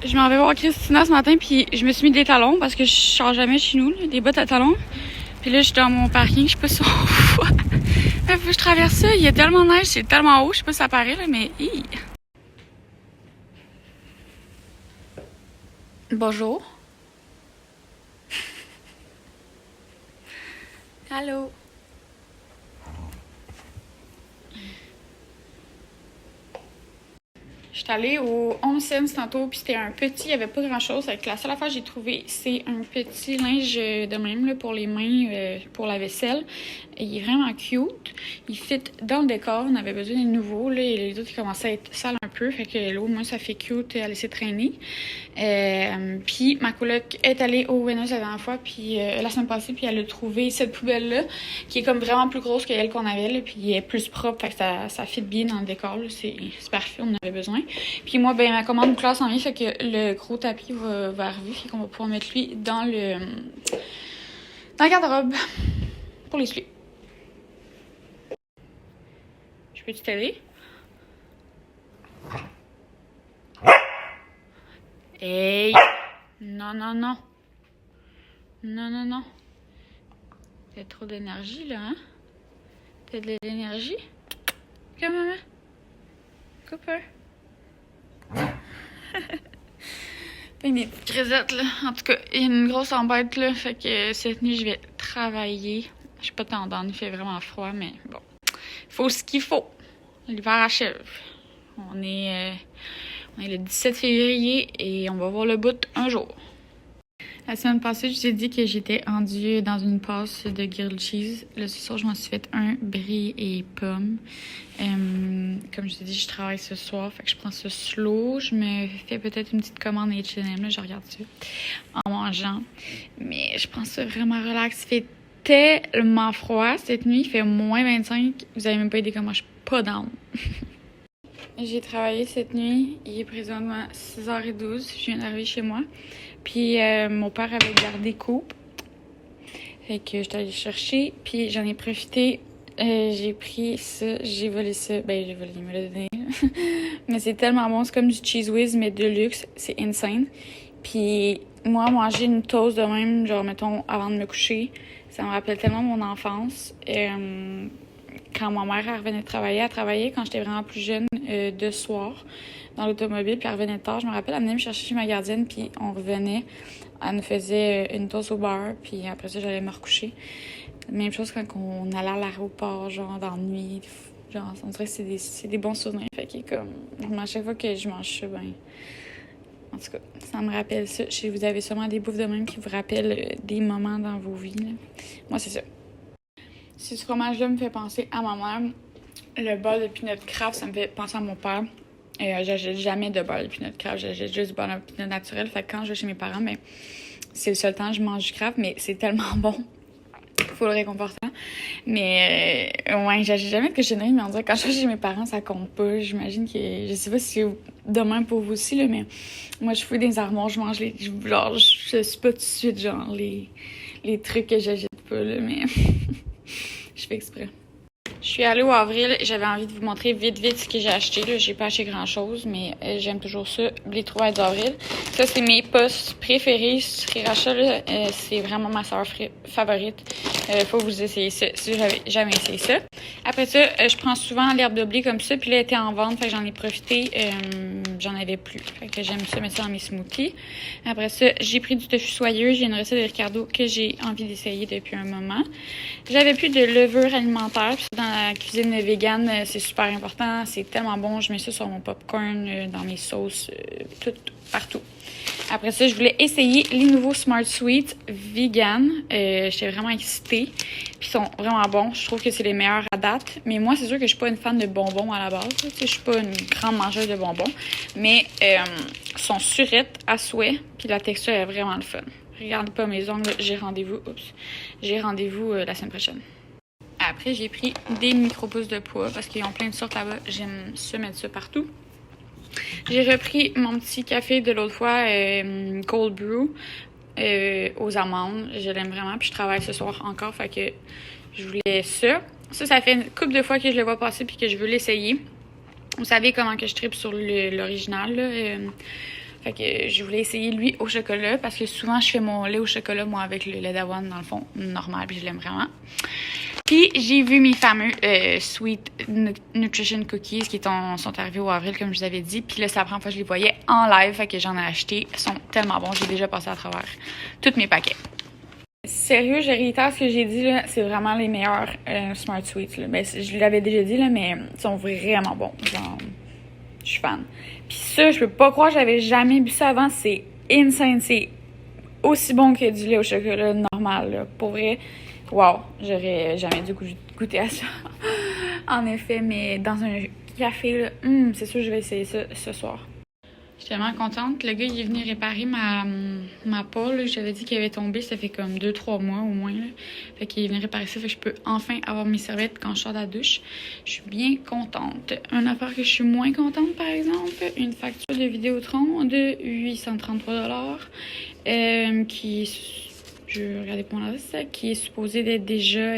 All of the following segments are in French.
Je m'en vais voir Christina ce matin, puis je me suis mis des talons parce que je sors jamais chez nous, là, des bottes à talons. Puis là, je suis dans mon parking, je sais pas si on voit. Mais faut que je traverse ça, il y a tellement de neige, c'est tellement haut, je sais pas si ça paraît, là, mais... Bonjour. Allô. J'étais allée au Home Sense tantôt, puis c'était un petit, il n'y avait pas grand-chose. Avec la seule affaire que j'ai trouvé, c'est un petit linge de même là, pour les mains, pour la vaisselle. Et il est vraiment cute. Il fit dans le décor. On avait besoin de nouveaux, là, et les autres ils commençaient à être sales un peu. Fait que là, au moins, ça fait cute à laisser traîner. Puis ma coloc est allée au Winners la dernière fois, puis la semaine passée, puis elle a trouvé cette poubelle-là, qui est comme vraiment plus grosse que celle qu'on avait, là, puis elle est plus propre, fait que ça fit bien dans le décor, là. C'est parfait, on en avait besoin. Puis moi, ben ma commande classe en vient, fait que le gros tapis va arriver, fait qu'on va pouvoir mettre lui dans le garde-robe pour l'essuyer. Je peux-tu t'aider? Hey! Non, non, non. Non, non, non. T'as trop d'énergie, là, hein? T'as de l'énergie? Comme maman. Cooper. Fait des petites crisettes, là. En tout cas, il y a une grosse embête, là. Fait que cette nuit, je vais travailler. Je suis pas tendance, il fait vraiment froid, mais bon. Faut ce qu'il faut. L'hiver achève. On est le 17 février et on va voir le bout un jour. La semaine passée, je vous ai dit que j'étais rendue dans une passe de grilled cheese. Là, ce soir, je m'en suis fait un brie et pomme. Comme je vous ai dit, je travaille ce soir, fait que je prends ça slow. Je me fais peut-être une petite commande H&M, là, je regarde ça en mangeant. Mais je prends ça vraiment relax. Il fait tellement froid cette nuit, il fait moins 25. Vous avez même pas idée comment je suis pas down. J'ai travaillé cette nuit. Il est présentement 6h12. Je viens d'arriver chez moi. Puis mon père avait gardé coupe. Fait que j'étais allée chercher. Puis j'en ai profité. J'ai pris ça. J'ai volé ça. Ben, j'ai volé, il me l'a donné. Mais c'est tellement bon. C'est comme du Cheese Whiz, mais de luxe. C'est insane. Puis moi, manger une toast de même, genre, mettons, avant de me coucher, ça me rappelle tellement mon enfance. Quand ma mère elle revenait de travailler, elle travaillait quand j'étais vraiment plus jeune de soir dans l'automobile, puis elle revenait tard. Je me rappelle, elle venait me chercher chez ma gardienne, puis on revenait. Elle nous faisait une toast au beurre, puis après ça, j'allais me recoucher. Même chose quand on allait à l'aéroport, genre dans la nuit. Genre, on dirait que c'est des bons souvenirs. Fait que comme, à chaque fois que je mange ça, ben... En tout cas, ça me rappelle ça. Vous avez sûrement des bouffes de même qui vous rappellent des moments dans vos vies, là. Moi, c'est ça. Ce fromage-là me fait penser à ma mère. Le beurre de peanut craft, ça me fait penser à mon père. J'achète jamais de beurre de peanut craft, j'achète juste du beurre de peanut naturel. Fait que quand je vais chez mes parents, ben, c'est le seul temps que je mange du craft, mais c'est tellement bon. Faut le réconfortant. Mais ouais, j'achète jamais de cochonnerie, mais on dirait que quand je vais chez mes parents, ça compte pas. J'imagine que... Je sais pas si c'est demain pour vous aussi, là, mais moi, je fouille des armoires, je mange les... Genre, je suis pas tout de suite, genre, les trucs que j'achète pas, là, mais... Je fais exprès. Je suis allée au Avril. J'avais envie de vous montrer vite ce que j'ai acheté. Là, j'ai pas acheté grand-chose, mais j'aime toujours ça, les trouvailles d'Avril. Ça, c'est mes postes préférés. Sriracha, là, c'est vraiment ma saveur favorite. Faut que vous essayiez ça, si vous n'avez jamais essayé ça. Après ça, je prends souvent l'herbe de blé comme ça, puis là, elle était en vente, fait que j'en ai profité. J'en avais plus. Fait que j'aime ça, mettre ça dans mes smoothies. Après ça, j'ai pris du tofu soyeux. J'ai une recette de Ricardo que j'ai envie d'essayer depuis un moment. J'avais plus de levure alimentaire, puis dans la cuisine végane, c'est super important. C'est tellement bon. Je mets ça sur mon popcorn, dans mes sauces, tout, partout. Après ça, je voulais essayer les nouveaux Smart Sweets vegan. J'étais vraiment excitée. Puis ils sont vraiment bons. Je trouve que c'est les meilleurs à date. Mais moi, c'est sûr que je suis pas une fan de bonbons à la base. Je suis pas une grande mangeuse de bonbons. Mais ils sont surettes à souhait. Puis la texture est vraiment le fun. Regardez pas mes ongles. J'ai rendez-vous. J'ai rendez-vous la semaine prochaine. Après, j'ai pris des micro-pousses de pois parce qu'ils ont plein de sortes là-bas. J'aime ça, mettre ça partout. J'ai repris mon petit café de l'autre fois, Cold Brew, aux amandes. Je l'aime vraiment, puis je travaille ce soir encore, fait que je voulais ça. Ça fait une couple de fois que je le vois passer puis que je veux l'essayer. Vous savez comment que je tripe sur l'original, là. Fait que je voulais essayer lui au chocolat parce que souvent je fais mon lait au chocolat, moi, avec le lait d'avoine, dans le fond, normal, puis je l'aime vraiment. Puis j'ai vu mes fameux Sweet Nutrition Cookies qui sont arrivés au avril, comme je vous avais dit. Puis là, c'est la première fois que je les voyais en live, fait que j'en ai acheté. Ils sont tellement bons, j'ai déjà passé à travers tous mes paquets. Sérieux, je réitère ce que j'ai dit, là, c'est vraiment les meilleurs Smart Sweets. Là. Ben, je l'avais déjà dit, là, mais ils sont vraiment bons. Genre, je suis fan. Puis ça, je peux pas croire que j'avais jamais bu ça avant. C'est insane. C'est aussi bon que du lait au chocolat normal, là. Pour vrai. Wow, j'aurais jamais dû goûter à ça. En effet, mais dans un café, là, c'est sûr que je vais essayer ça ce soir. Je suis tellement contente. Le gars, il est venu réparer ma pole. J'avais dit qu'il avait tombé, ça fait comme 2-3 mois au moins. Là. Fait qu'il est venu réparer ça, fait que je peux enfin avoir mes serviettes quand je sors de la douche. Je suis bien contente. Une affaire que je suis moins contente, par exemple, une facture de Vidéotron de 833 $, qui... Je vais regarder pour l'instant, qui est supposé d'être déjà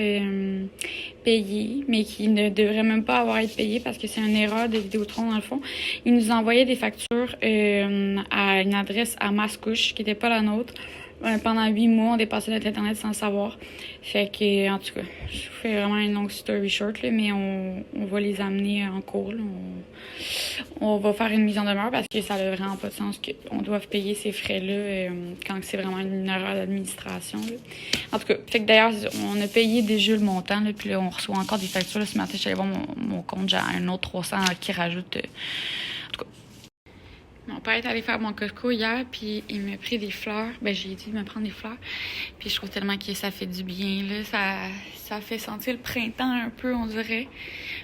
payé, mais qui ne devrait même pas avoir été payé parce que c'est une erreur de Vidéotron dans le fond. Ils nous envoyaient des factures à une adresse à Mascouche qui n'était pas la nôtre. Pendant 8 mois, on dépassait notre internet sans le savoir. Fait que, en tout cas, je fais vraiment une longue story short, là, mais on va les amener en cours. Là. On va faire une mise en demeure parce que ça n'a vraiment pas de sens qu'on doive payer ces frais-là quand c'est vraiment une erreur d'administration. En tout cas, fait que d'ailleurs, on a payé déjà le montant, là, puis là, on reçoit encore des factures. Là, ce matin, je suis allée voir mon compte, j'ai un autre 300 qui rajoute. En tout cas. Mon père est allé faire mon Costco hier, puis il m'a pris des fleurs. Ben, j'ai dit de me prendre des fleurs. Puis je trouve tellement que ça fait du bien, là. Ça fait sentir le printemps un peu, on dirait.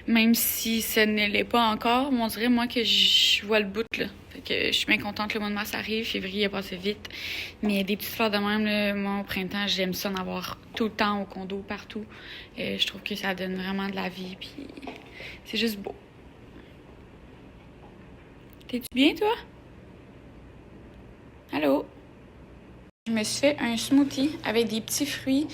Même si ce ne l'est pas encore, mais on dirait, moi, que je vois le bout, là. Fait que je suis bien contente que le mois de mars arrive. Février a passé vite. Mais des petites fleurs de même, là, moi, au printemps, j'aime ça en avoir tout le temps au condo, partout. Je trouve que ça donne vraiment de la vie, puis c'est juste beau. T'es-tu bien, toi? Allô? Je me suis fait un smoothie avec des petits fruits,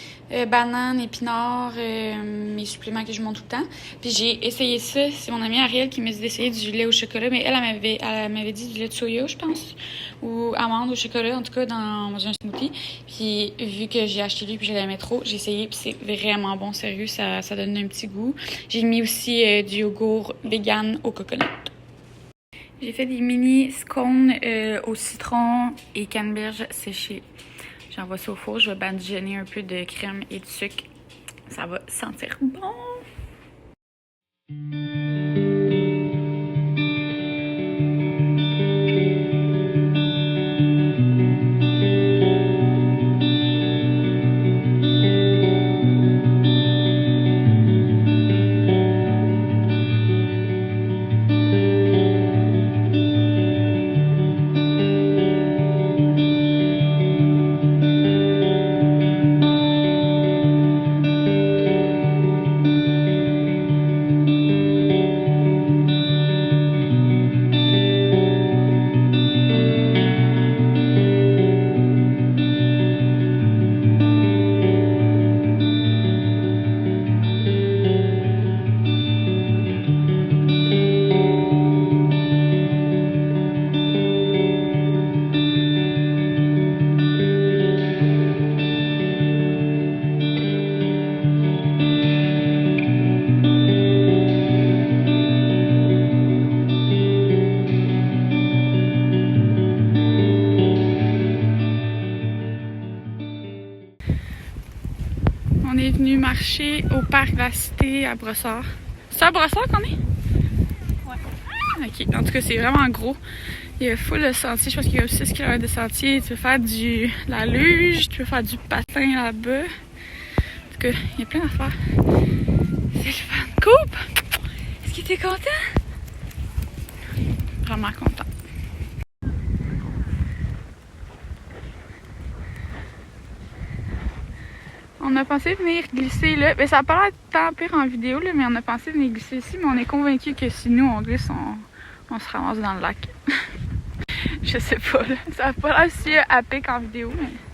bananes, épinards, mes suppléments que je monte tout le temps. Puis j'ai essayé ça. C'est mon amie Ariel qui m'a dit d'essayer du lait au chocolat, mais elle m'avait dit du lait de soya, je pense, ou amande au chocolat, en tout cas dans un smoothie. Puis vu que j'ai acheté lui puis je l'aimais trop, j'ai essayé puis c'est vraiment bon, sérieux, ça donne un petit goût. J'ai mis aussi du yogourt vegan au coconut. J'ai fait des mini scones au citron et canneberge séchée. J'envoie ça au four. Je vais badigeonner un peu de crème et de sucre. Ça va sentir bon. On est venu marcher au parc de la Cité à Brossard. C'est à Brossard qu'on est? Ouais. Ok, en tout cas, c'est vraiment gros. Il y a full de sentiers. Je pense qu'il y a 6 km de sentiers. Tu peux faire de la luge, tu peux faire du patin là-bas. En tout cas, il y a plein d'affaires. C'est le fun. Coupe! Est-ce que t'es content? Vraiment content. On a pensé venir glisser là. Ben, ça n'a pas l'air tant pire en vidéo, là, mais on a pensé venir glisser ici, mais on est convaincus que si nous on glisse, on se ramasse dans le lac. Je sais pas, là. Ça n'a pas l'air si à pic en vidéo, mais.